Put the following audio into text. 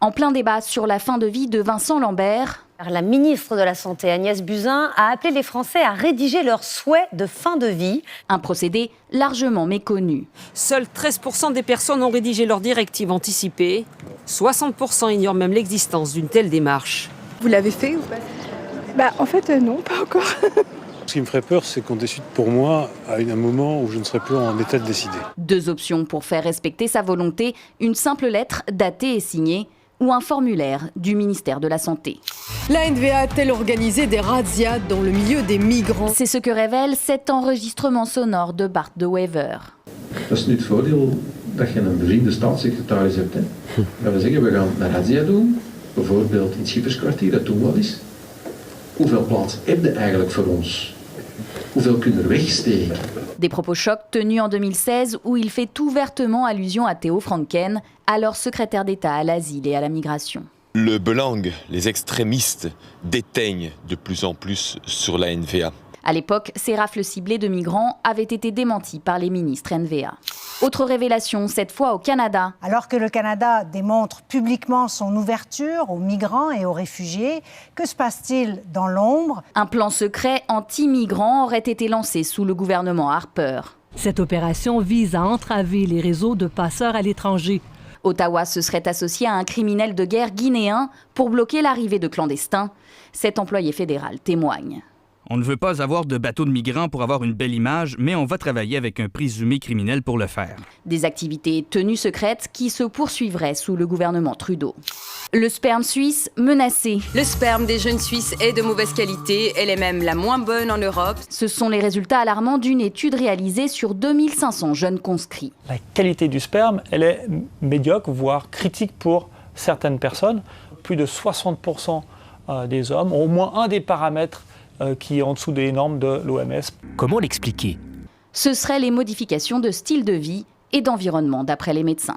En plein débat sur la fin de vie de Vincent Lambert. La ministre de la Santé, Agnès Buzyn, a appelé les Français à rédiger leurs souhaits de fin de vie. Un procédé largement méconnu. Seuls 13% des personnes ont rédigé leur directive anticipée. 60% ignorent même l'existence d'une telle démarche. Vous l'avez fait ou pas? En fait, non, pas encore. Ce qui me ferait peur, c'est qu'on décide pour moi à un moment où je ne serai plus en état de décider. 2 options pour faire respecter sa volonté, une simple lettre datée et signée ou un formulaire du ministère de la Santé. La NVA a-t-elle organisé des razzias dans le milieu des migrants? C'est ce que révèle cet enregistrement sonore de Bart de Wever. Dat is nu het voordeel dat je een bevriende staatssecretaris hebt. Dat we zeggen, we gaan een razzia doen, bijvoorbeeld in het Schipperskwartier, dat doen we wel eens. Hoeveel plaats heb je eigenlijk voor ons? Hoeveel kunnen er wegsteken? Des propos chocs tenus en 2016 où il fait ouvertement allusion à Theo Franken, alors secrétaire d'État à l'asile et à la migration. Le Belang, les extrémistes, déteignent de plus en plus sur la NVA. À l'époque, ces rafles ciblées de migrants avaient été démenties par les ministres NVA. Autre révélation, cette fois au Canada. Alors que le Canada démontre publiquement son ouverture aux migrants et aux réfugiés, que se passe-t-il dans l'ombre? Un plan secret anti-migrants aurait été lancé sous le gouvernement Harper. Cette opération vise à entraver les réseaux de passeurs à l'étranger. Ottawa se serait associé à un criminel de guerre guinéen pour bloquer l'arrivée de clandestins. Cet employé fédéral témoigne. On ne veut pas avoir de bateau de migrants pour avoir une belle image, mais on va travailler avec un présumé criminel pour le faire. Des activités tenues secrètes qui se poursuivraient sous le gouvernement Trudeau. Le sperme suisse menacé. Le sperme des jeunes Suisses est de mauvaise qualité, elle est même la moins bonne en Europe. Ce sont les résultats alarmants d'une étude réalisée sur 2500 jeunes conscrits. La qualité du sperme, elle est médiocre, voire critique pour certaines personnes. Plus de 60% des hommes ont au moins un des paramètres qui est en dessous des normes de l'OMS. Comment l'expliquer? Ce seraient les modifications de style de vie et d'environnement d'après les médecins.